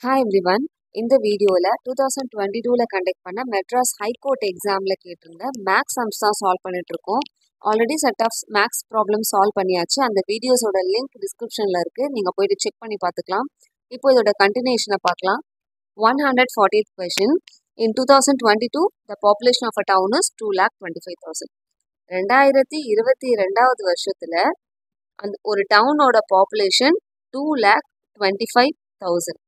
Hi everyone. இந்த வீடியோவில் 2022ல conduct பண்ண மெட்ராஸ் ஹைகோர்ட் எக்ஸாமில் கேட்டிருந்த மேக்ஸ் சம்ஸ் தான் சால்வ் பண்ணிட்டு இருக்கோம். Already set of maths problem solve பண்ணியாச்சு. அந்த வீடியோஸோட லிங்க் டிஸ்கிரிப்ஷனில் இருக்குது, நீங்கள் போயிட்டு செக் பண்ணி பார்த்துக்கலாம். இப்போ இதோட கண்டினியூஷனை பார்க்கலாம். 140th question. In 2022, the population of a town is 2,25,000. 2022 வருஷத்தில் அந்த ஒரு டவுனோட population 2,25,000.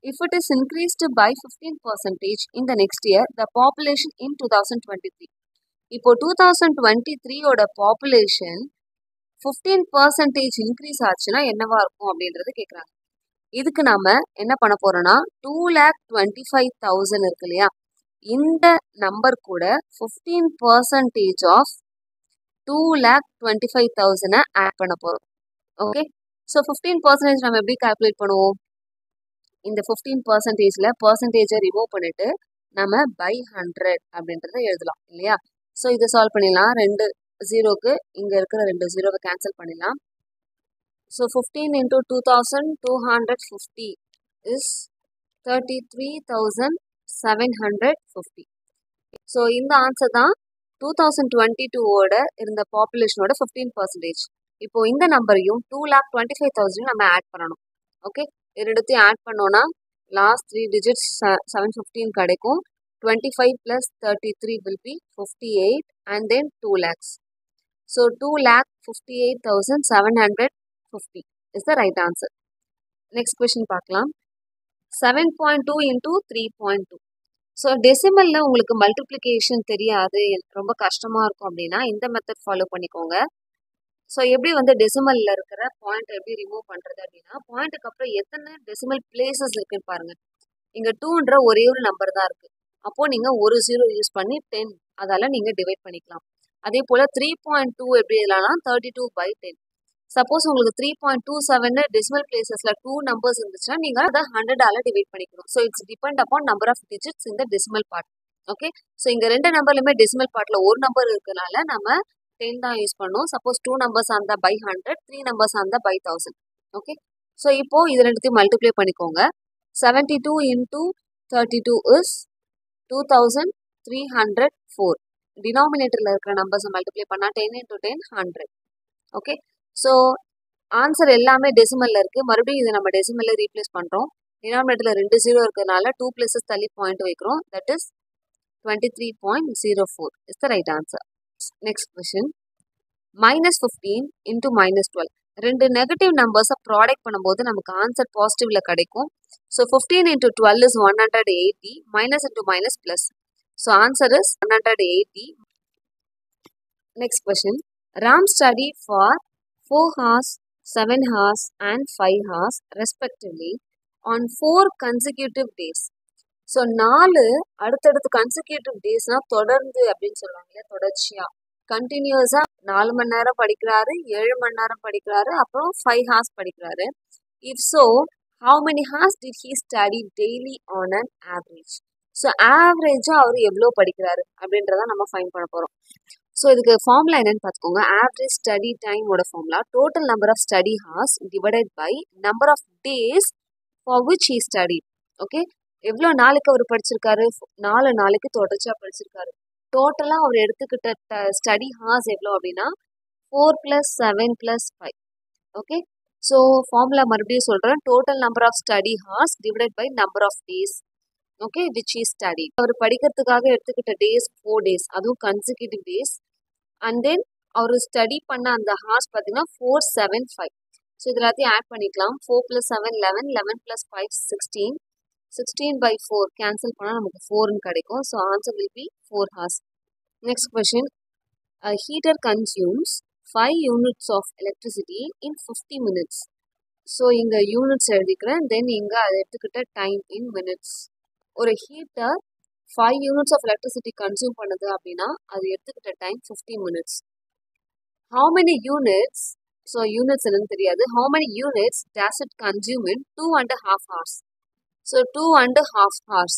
If it is increased by 15% in the next year, the population in 2023. இப்போ 2023 ஓட பாப்புலேஷன் 15% இன்க்ரீஸ் ஆச்சுன்னா என்னவா இருக்கும் அப்படின்றது கேட்குறாங்க. இதுக்கு நாம என்ன பண்ண போறோம்னா 2,25,000 இருக்கு இல்லையா, இந்த நம்பர் கூட 15% ஆஃப் 2,25,000 ஆட் பண்ண போறோம். ஓகே, ஸோ 15% நம்ம எப்படி கால்குலேட் பண்ணுவோம்? இந்த 15%ல பர்சன்டேஜை ரிமூவ் பண்ணிட்டு நம்ம பை 100 அப்படின்றத எழுதலாம் இல்லையா. ஸோ இதை சால்வ் பண்ணிடலாம். 2 ஜீரோக்கு இங்கே இருக்கிற 2 ஜீரோவை கேன்சல் பண்ணிடலாம். So 15 into 2,250 is 33,750. ஸோ இந்த ஆன்சர் தான் 2022ஓட இருந்த பாப்புலேஷனோட 15%. இப்போ இந்த நம்பரையும் 2,25,000 நம்ம ஆட் பண்ணணும். ஓகே, ரெண்டுத்தையும் ஆட் பண்ணோன்னா லாஸ்ட் 3 டிஜிட்ஸ் 715 கிடைக்கும். 25 plus 33 will be 58 and then 2 lakhs. So 2,58,750 is the right answer. Next question பார்க்கலாம். 7.2 into 3.2. ஸோ டெசிமலில் உங்களுக்கு மல்டிப்ளிகேஷன் தெரியாது, ரொம்ப கஷ்டமாக இருக்கும் அப்படின்னா இந்த மெத்தட் ஃபாலோ பண்ணிக்கோங்க. ஸோ எப்படி டெசிமலில் இருக்கிற பாயிண்ட் எப்படி ரிமூவ் பண்ணுறது அப்படின்னா, பாயிண்ட்டுக்கு அப்புறம் எத்தனை டெசிமல் பிளேசஸ் இருக்குன்னு பாருங்கள். இங்கே 2ன்ற ஒரே ஒரு நம்பர் தான் இருக்குது. அப்போது நீங்கள் ஒரு 0 யூஸ் பண்ணி 10 அதால் நீங்கள் டிவைட் பண்ணிக்கலாம். அதே போல் 3.2 எப்படி எழுதலாம்னா 32/10. சப்போஸ் உங்களுக்கு 3.27 டெசிமல் பிளேசஸில் 2 நம்பர்ஸ் இருந்துச்சுன்னா நீங்கள் அதை 100ஆல் டிவைட் பண்ணிக்கணும். So it's depend upon number of digits இந்த டெசிமல் பார்ட். ஓகே, ஸோ இங்கே 2 நம்பர்லையுமே டெசிமல் பார்ட்டில் ஒரு நம்பர் இருக்கிறதுனால நம்ம 10 தான் யூஸ் பண்ணோம். சப்போஸ் 2 நம்பர்ஸ் இருந்தால் by 100, 3 நம்பர்ஸ் இருந்தால் by 1000. ஓகே, ஸோ இப்போது இது ரெண்டுத்தையும் மல்டிப்ளை பண்ணிக்கோங்க. 72 into 32 is 2,304. டினாமினேட்டரில் இருக்கிற நம்பர்ஸை மல்டிப்ளை பண்ணால் 10 into 10 100. ஓகே, ஸோ ஆன்சர் எல்லாமே டெசிமலில் இருக்குது. மறுபடியும் இதை நம்ம டெசிமலில் ரீப்ளேஸ் பண்ணுறோம். டினாமினேட்டரில் 2 0 இருக்கிறதுனால 2 places தள்ளி பாயிண்ட் வைக்கிறோம். That is 23.04 is the right answer. Next question. -15 into -12. ரெண்டு நெகட்டிவ் நம்பர்ஸை ப்ராடக்ட் பண்ணும்போது நமக்கு ஆன்சர் பாசிட்டிவ்ல கிடைக்கும். So 15 into 12 is 180, minus into minus plus. So answer is 180. Next question. Ram studied for 4 hours, 7 hours and 5 hours respectively on 4 consecutive days. So 4 அடுத்தடுத்து consecutive டேஸ்னா தொடர்ந்து அப்படின்னு சொல்லுவாங்க, தொடர்ச்சியா கண்டினியூஸாக 4 மணி நேரம் படிக்கிறாரு, 7 மணி நேரம் படிக்கிறாரு, அப்புறம் 5 hours படிக்கிறாரு. If so how many hours did he study daily on an average. So ஆவரேஜாக அவர் எவ்வளோ படிக்கிறாரு அப்படின்றத நம்ம ஃபைண்ட் பண்ண போகிறோம். ஸோ இதுக்கு ஃபார்முலா என்னன்னு பார்த்துக்கோங்க. ஆவரேஜ் ஸ்டடி டைமோட formula total number of study hours divided by number of days for which he study. Okay, எவ்வளோ நாளுக்கு அவர் படிச்சிருக்காரு? 4 நாளுக்கு தொடர்ச்சியாக படிச்சிருக்காரு. டோட்டலாக அவர் எடுத்துக்கிட்ட ஸ்டடி ஹார்ஸ் எவ்வளோ அப்படின்னா 4 + 7 + 5. ஓகே, ஸோ ஃபார்முலா மறுபடியும் சொல்கிறேன். Total number of study hours divided by number of days, okay, which is study. அவர் படிக்கிறதுக்காக எடுத்துக்கிட்ட டேஸ் 4 days, அதுவும் கன்சிக்யூட்டிவ் டேஸ். அண்ட் தென் அவர் ஸ்டடி பண்ண அந்த ஹார்ஸ் பார்த்தீங்கன்னா 4, 7, 5. ஸோ இது எல்லாத்தையும் ஆட் பண்ணிக்கலாம். 4 + 7 11, 11 + 5 16, 16/4 கேன்சல் பண்ணால் நமக்கு 4ன்னு கிடைக்கும். So answer will be 4 hours. Next question. A heater consumes 5 units of electricity in 50 minutes. So இங்கே யூனிட்ஸ் எழுதிக்கிறேன், தென் இங்கே அதை எடுத்துக்கிட்ட டைம் இன் மினிட்ஸ். ஒரு heater 5 units of electricity consume பண்ணுது அப்படின்னா அது எடுத்துக்கிட்ட time 50 minutes. How many units? So units என்னன்னு தெரியாது. How many units does it consume in 2.5 hours? So 2.5 hours.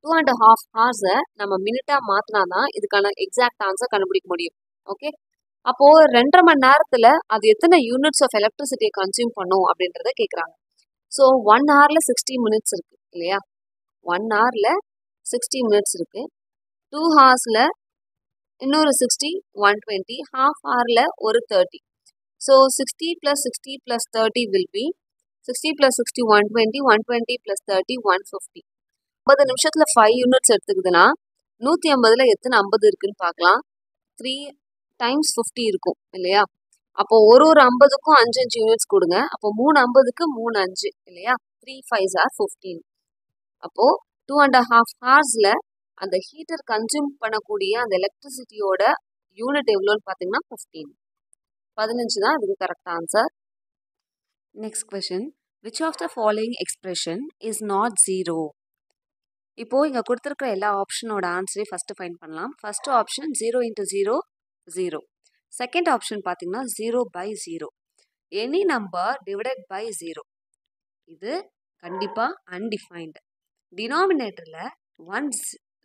2.5 hours-ஐ நம்ம மினிட்டாக மாற்றினா தான் இதுக்கான எக்ஸாக்ட் ஆன்சர் கண்டுபிடிக்க முடியும். ஓகே, அப்போது 2.5 மணி நேரத்தில் அது எத்தனை யூனிட்ஸ் ஆஃப் எலக்ட்ரிசிட்டியை கன்சியூம் பண்ணும் அப்படின்றத கேட்குறாங்க. ஸோ 1 ஹவரில் 60 மினிட்ஸ் இருக்குது இல்லையா? 1 ஹவரில் 60 மினிட்ஸ் இருக்குது. 2 ஹவர்ஸில் இன்னொரு 60 120, ஹாஃப் ஹவரில் ஒரு 30. So 60 + 60 + 30 will be 60 + 60 120, 120 + 30 150. 50 நிமிஷத்தில் 5 யூனிட்ஸ் எடுத்துக்குதுன்னா 150ல் எத்தனை 50 இருக்குன்னு பார்க்கலாம். 3 × 50 இருக்கும் இல்லையா? அப்போ ஒரு 50க்கும் 5 யூனிட்ஸ் கொடுங்க. அப்போ 3 50க்கு 3 5 இல்லையா? 3 5s are 15. அப்போ 2.5 ஹவர்ஸில் அந்த ஹீட்டர் கன்சியூம் பண்ணக்கூடிய அந்த எலக்ட்ரிசிட்டியோட யூனிட் எவ்வளோன்னு பார்த்தீங்கன்னா 15. 15 தான் இதுக்கு correct answer. Next question, which of the following expression is not 0? இப்போ இங்கே கொடுத்துருக்குற எல்லா ஆப்ஷனோட ஆன்சரையும் ஃபஸ்ட்டு ஃபைண்ட் பண்ணலாம். First option 0 × 0 0. செகண்ட் ஆப்ஷன் பார்த்தீங்கன்னா 0/0. Any number divided by 0. இது கண்டிப்பாக அன்டிஃபைன்டு. டினாமினேட்டரில்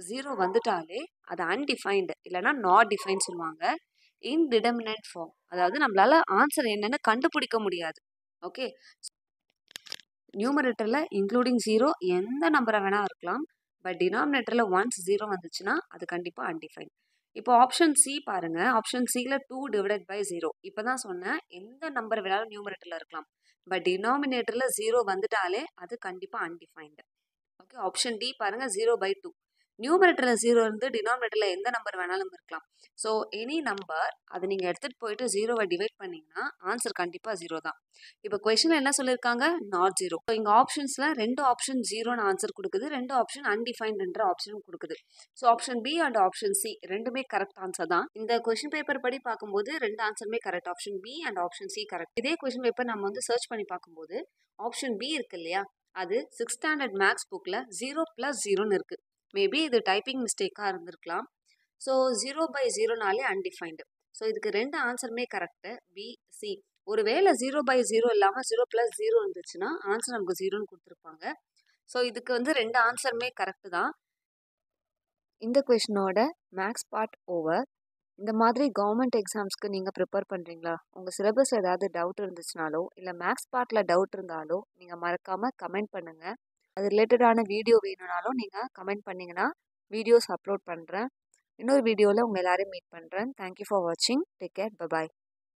0 வந்துட்டாலே அது அன்டிஃபைன்டு இல்லைனா நாட் டிஃபைன் சொல்லுவாங்க. இன்டிடெர்மினேட் ஃபார்ம், அதாவது நம்மளால ஆன்சர் என்னன்னு கண்டுபிடிக்க முடியாது. ஓகே, நியூமரேட்டரில் இன்க்ளூடிங் 0 எந்த நம்பரை வேணால் இருக்கலாம். பட் டினாமினேட்டரில் ஒன்ஸ் 0 வந்துச்சுன்னா அது கண்டிப்பாக அன்டிஃபைன். இப்போ ஆப்ஷன் சி பாருங்கள். ஆப்ஷன் சியில் 2 டிவைடட் பை 0. இப்போ தான் சொன்னேன் எந்த நம்பர் வேணாலும் நியூமரேட்டரில் இருக்கலாம். பட் டினாமினேட்டரில் 0 வந்துட்டாலே அது கண்டிப்பாக அன்டிஃபைன்டு. ஓகே, ஆப்ஷன் டி பாருங்கள் 0/2. நியூமரேட்டரில் 0 இருந்து டினாமினேட்டரில் எந்த நம்பர் வேணாலும் இருக்கலாம். ஸோ எனி நம்பர் அதை நீங்கள் எடுத்துகிட்டு போயிட்டு 0வை டிவைட் பண்ணிங்கன்னா ஆன்சர் கண்டிப்பாக 0 தான். இப்போ கொஷனில் என்ன சொல்லியிருக்காங்க? நாட் 0. ஸோ இங்கே ஆப்ஷன்ஸில் 2 ஆப்ஷன் 0ன்னு ஆன்சர் கொடுக்குது, 2 ஆப்ஷன் அன்டிஃபைன்டுன்ற ஆப்ஷன் கொடுக்குது. So option B and option C ரெண்டுமே கரெக்ட் ஆன்சர் தான். இந்த கொஷின் பேப்பர் படி பார்க்கும்போது 2 ஆன்சருமே correct. Option B and option C correct. இதே கொஷின் பேப்பர் நம்ம வந்து சர்ச் பண்ணி பார்க்கும்போது ஆப்ஷன் பி இருக்கு இல்லையா, அது 6th ஸ்டாண்டர்ட் மேக்ஸ் புக்கில் 0 + 0ன்னு இருக்குது. மேபி இது டைப்பிங் மிஸ்டேக்காக இருந்திருக்கலாம். So 0/0னாலே undefined. ஸோ இதுக்கு 2 ஆன்சருமே கரெக்டு, பி சி. ஒருவேளை 0/0 இல்லாமல் 0 + 0 இருந்துச்சுன்னா ஆன்சர் நமக்கு 0ன்னு கொடுத்துருப்பாங்க. ஸோ இதுக்கு வந்து 2 ஆன்சருமே கரெக்டு தான். இந்த கொஷினோட மேக்ஸ் பார்ட் ஓவர். இந்த மாதிரி கவர்மெண்ட் எக்ஸாம்ஸ்க்கு நீங்கள் ப்ரிப்பேர் பண்ணுறீங்களா? உங்கள் சிலபஸ் ஏதாவது டவுட் இருந்துச்சுனாலோ இல்லை மேக்ஸ் பார்ட்டில் டவுட் இருந்தாலோ நீங்கள் மறக்காமல் கமெண்ட் பண்ணுங்கள். அது ரிலேட்டடான வீடியோ வேணும்னாலும் நீங்கள் கமெண்ட் பண்ணிங்கன்னா வீடியோஸ் அப்லோட் பண்ணுறேன். இன்னொரு வீடியோவில் உங்கள் எல்லாரையும் மீட் பண்ணுறேன். தேங்க்யூ ஃபார் வாட்சிங். Take care. பை.